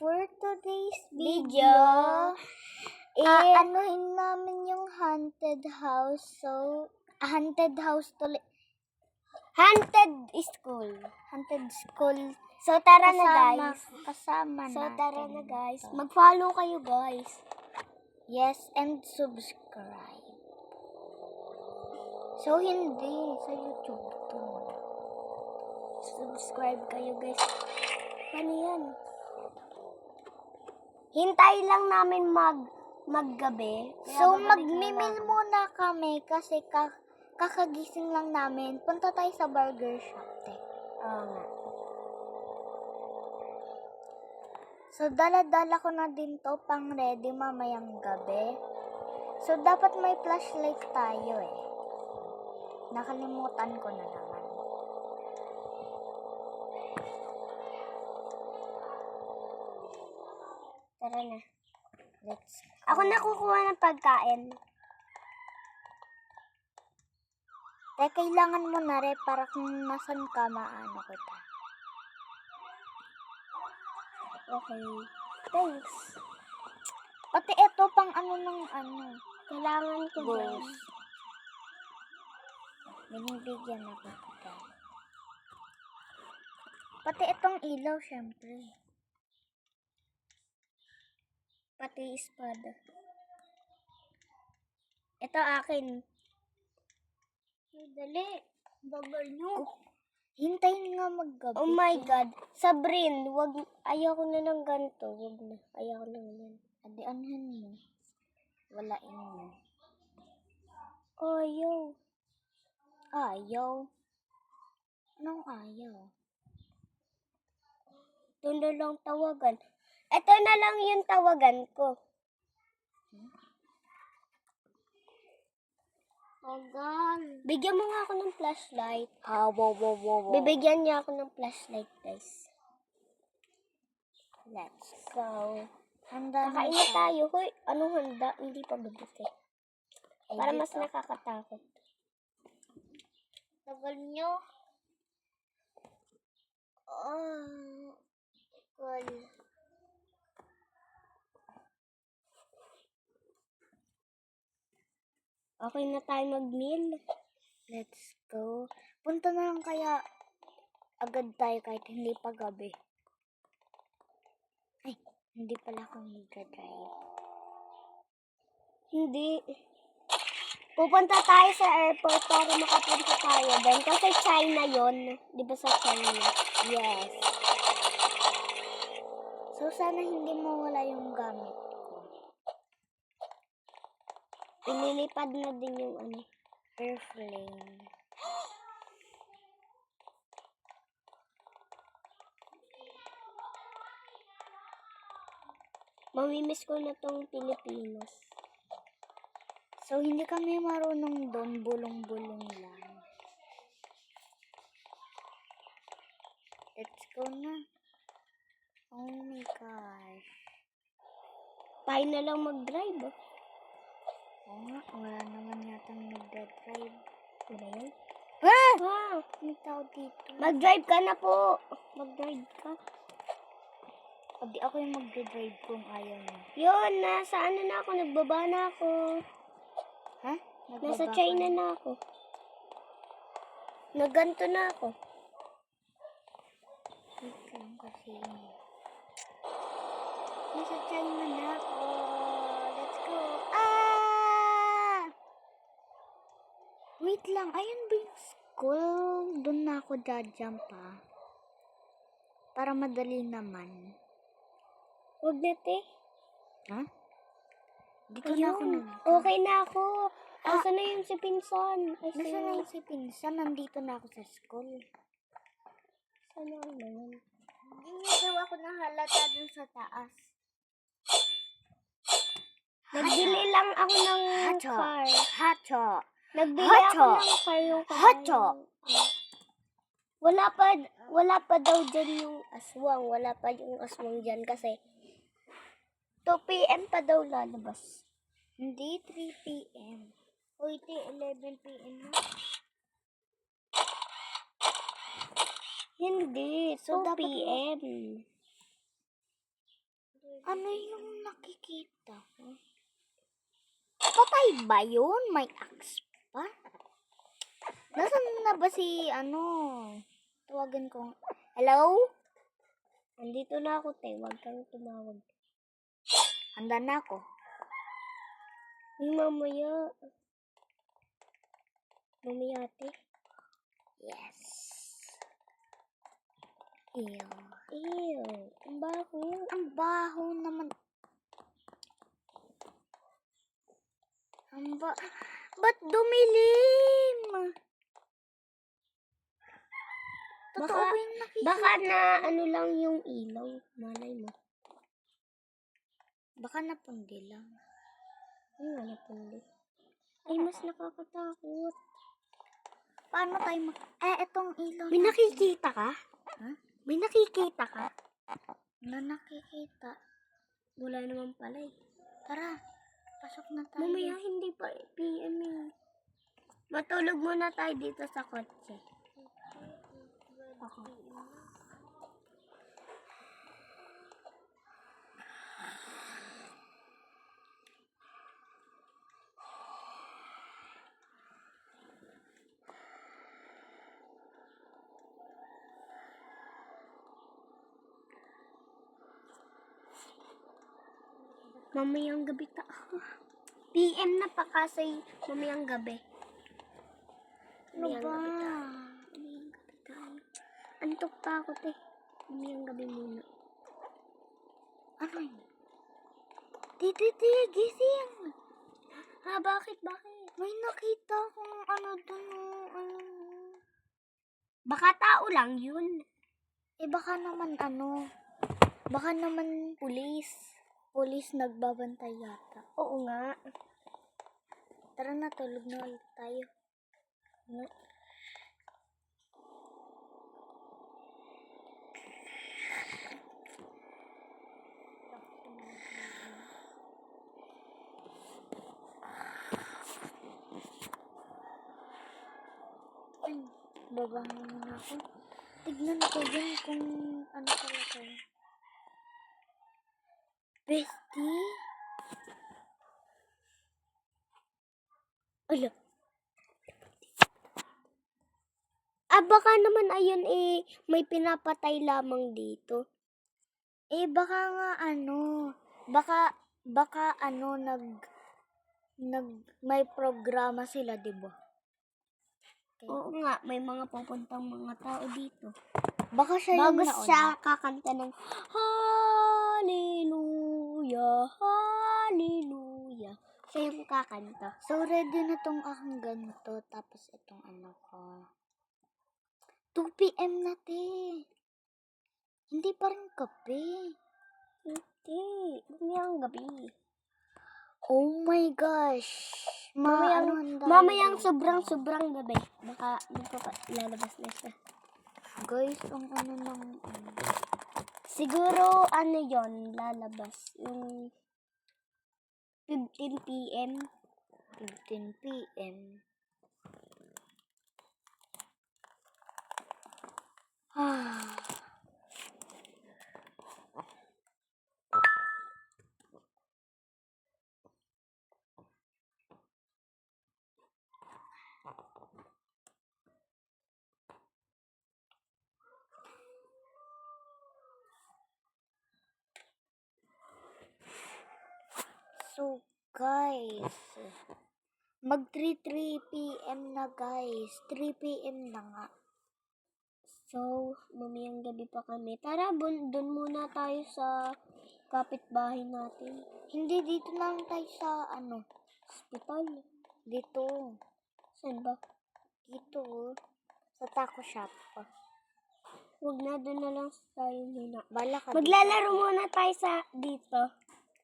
for today's video, anuhin namin yung haunted house. So, haunted school. So, tara na guys. Kasama So, natin. tara na guys. Mag-follow kayo guys. Yes, and subscribe. So, hindi. Sa YouTube to. Subscribe kayo guys. Paano yan? Hintay lang namin maggabi. So, magmimil muna kami kasi kakagising lang namin. Punta tayo sa burger shop. Oo nga. So, dala-dala ko na din to pang ready mamayang gabi. So, dapat may flashlight tayo eh. Nakalimutan ko na naman. Tara na. Let's go. Ako na kukuha ng pagkain. Kailangan mo na rin para kung nasan ka, maano kita. Okay. Thanks. Pati ito pang ano ng ano. Kailangan ko Goals. guys. Binibigyan na kita. Pati itong ilaw, syempre. Pati espada. Ito akin. Dali. Bagal nyo. Hintayin nga maggabi. Oh my God. Sabrine, ayoko na ng ganito. Wag na. Ayoko na yan. Adi, anuhin mo. Walain mo. Ayaw. Ayaw. Anong ayaw? Ito na lang tawagan. Ito na lang yung tawagan ko. Bagal. Bigyan mo nga ako ng flashlight. Wow. Bibigyan niya ako ng flashlight, guys. Let's go. Handa na Kakain na tayo. Hoy, anong handa? Hindi pa mabuti. Ay, Para mas dito. nakakatakot. Tagal nyo. Cool. Okay na tayo mag-meal. Let's go. Punta na lang kaya agad tayo kahit hindi pa gabi. Ay, hindi pala ako mag-drive. Hindi. Pupunta tayo sa airport para makapunta tayo doon. Kasi China yon, di ba sa China? Yes. So, sana hindi mawala yung gamit ko. Inilipad na din yung ano. Airplane. Mamimiss ko na tong Pilipinas. So, hindi kami marunong doon. Bulong-bulong lang. Let's go na. Oh my gosh. Tayo na lang mag-drive. Oo nga, wala naman yatang nagdadrive. Ano yan? Ah! May tao dito. Mag-drive ka na po. Mag-drive ka. Hindi ako yung magdadrive kung ayaw niya. Yun, nasa ano na ako. Nagbaba na ako. Ha? Nasa China na ako. Nagganto na ako. Wait lang kasi. Nasa China na ako. Let's go. Ah! Wait lang. Ayun ba yung school? Doon na ako jump pa. Para madali naman. Huwag na, te. Ha? Dito na ako Ayun. Okay na ako. Asa na yung si Pinsan? Ay, Nasa na yung si Pinsan? Nandito na ako sa school. Sana naman. Hindi daw ako nahalata dun sa taas. Nagbili lang ako ng Hacho. car. Hacho. Nagbili Hacho. ako ng car yung Hacho. Wala pa daw dyan yung aswang. Wala pa yung aswang dyan kasi 2 p.m. pa daw lalabas. Hindi, 3 p.m. Uy, 11 p.m. na. Hindi, So, 2 dapat p.m. Ano yung nakikita ko? Patay ba yun? May axe pa? Nasaan na ba si Tawagan ko. Hello? Nandito na ako, te. Huwag kang tumawag. Handa na ako. Mamaya. Mamaya, te. Yes. Ew. Ew. Ang baho. Ang baho naman. Ba't dumilim? Totoo ba yung nakikita? Baka na ano lang yung ilaw. Malay mo. Baka napundi lang. Ay, wala pundi. Ay, mas nakakatakot. Paano tayo etong ilaw May natin. nakikita ka? Ha? May nakikita ka? Na nakikita. Wala naman pala eh. Tara, pasok na tayo. Mamaya hindi pa PM eh. Matulog muna tayo dito sa kotse. Ako. Mamayang gabi PM na pa kasi mamayang gabi. Ano ba? Mamayang gabi tayo. Antok pa ako, te. Mamayang gabi muna. Ano yun? Titi, gising. Ha, bakit? Bakit? May nakita akong dun. Baka tao lang yun. Baka naman baka naman pulis. Pulis nagbabantay yata. Oo nga. Tara na, tulog na ulit tayo. Ay, babangon na ako. Tignan ko din kung ano talaga. Bestie? Ala. Baka naman ayun may pinapatay lamang dito. Baka nga baka may programa sila, di ba? Oo nga, may mga pupuntang mga tao dito. Baka siya yung Bago nauna. siya kakanta ng Hallelujah, Hallelujah. Siya yung kakanta. So, ready na tong aking ganito. Tapos, itong ko. 2 p.m. na, te. Hindi pa rin kape. Hindi. Mamayang gabi. Oh my gosh. Mamayang sobrang gabi. Baka lalabas na siya. Guys, ang Siguro, yon lalabas. Yung 15 p.m. 15 p.m. So, guys, mag 3 p.m. na, guys. 3 p.m. na nga. So, mamayang gabi pa kami. Tara, dun muna tayo sa kapitbahay natin. Hindi, dito lang tayo sa Hospital. Dito. Saan ba? Dito. Sa taco shop. Huwag na, dun na lang tayo muna. Bala ka Maglalaro muna tayo dito.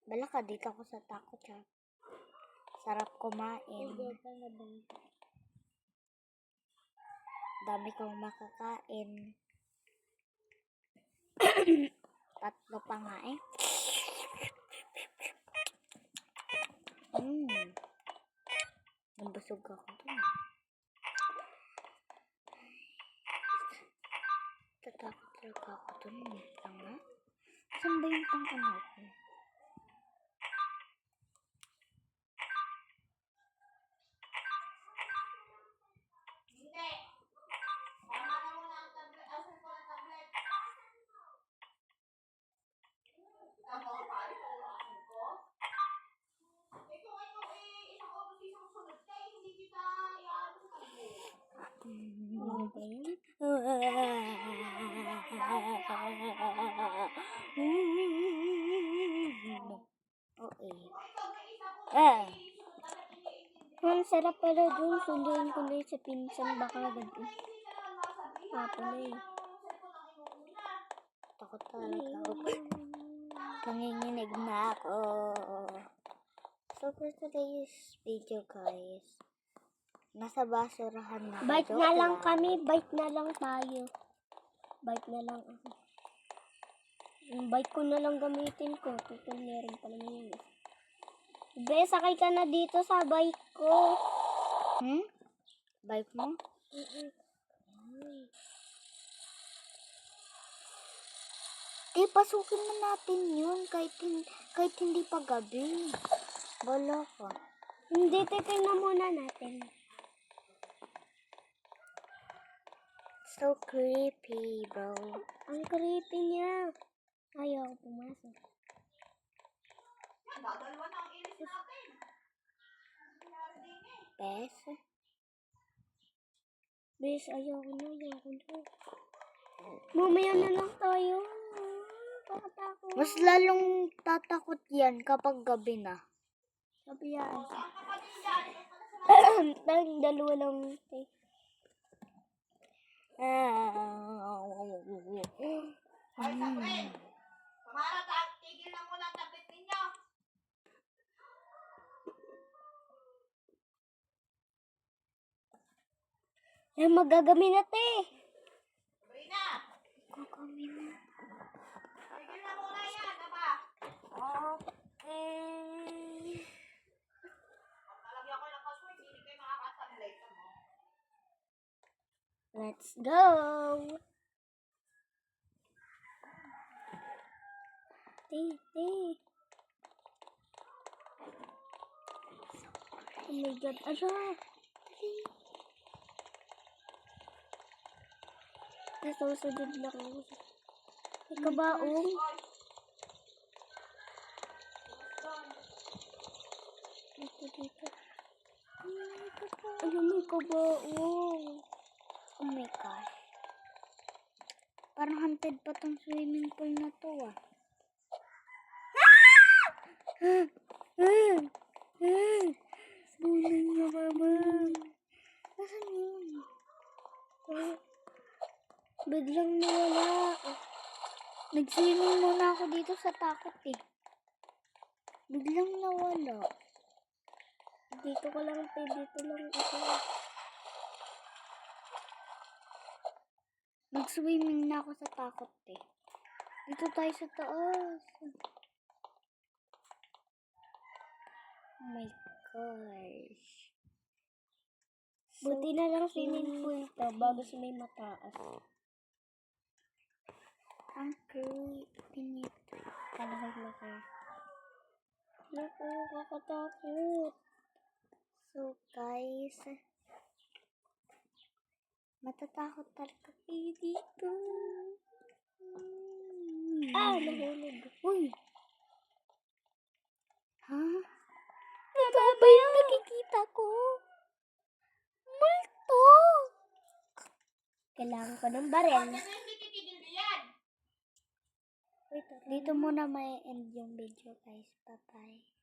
Bala ka dito ako sa taco shop. Sarap kumain. Dami kong makakain. 3 pa nga eh. Nabusog ako dun. Tatakot talaga ako dun. Saan ba yung pang-ano ko? Ano ba yan? Okay. Ang sarap pala dun. Sunduin ko na yun sa pinsan. Baka gabi. Pala eh. Takot talaga ako. Nanginginig na ako. So for today's video guys, nasa basurahan na ako. Bike Joke na lang kami. Bike na lang tayo. Bike na lang ako. Yung bike ko na lang gamitin ko. Total meron pa naman yun. Be, sakay ka na dito sa bike ko. Bike mo? Pasukin na natin yun kahit hindi pa gabi. Bala ka. Hindi, titignan muna natin. So creepy, bro. Ang creepy niya. Ayaw ko pumasok. Bes? Bes, ayaw ko na. Mamaya na lang tayo. Pakatakot. Mas lalong tatakot yan kapag gabi na. Sabi yan. Tayong dalawa lang. Tigil na muna ang tablet ninyo. Magagami na, te. Sabrina, Gagawin na. tigil na muna yan, diba? Okay. Nalagyan ko ng password, hindi kayo makakatablet. Let's go. Te. Oh my God. Ara. Nasusunod lang ako. May kabaong. Dito. Ano may kabaong? Oh my gosh. Parang haunted pa tong swimming pool na to ah. Bulan na mama. Nasaan yun? Biglang nawala. Nag-swimming muna ako dito sa takot eh. Biglang nawala. Dito ko lang, te. Dito lang ako. Nag-swimming na ako sa takot eh. Dito tayo sa taas. Oh my gosh. Buti na lang swimming pool to bago sa may mataas. Ang creepy nito. Kalahag na kayo. Naku, kakatakot. So guys, matatakot talaga kayo dito. Nahulog. Uy! Ha? Ano ba yung nakikita ko? Multo! Kailangan ko ng barel. Ano yung titigil diyan? Dito muna may end yung video guys. Bye-bye.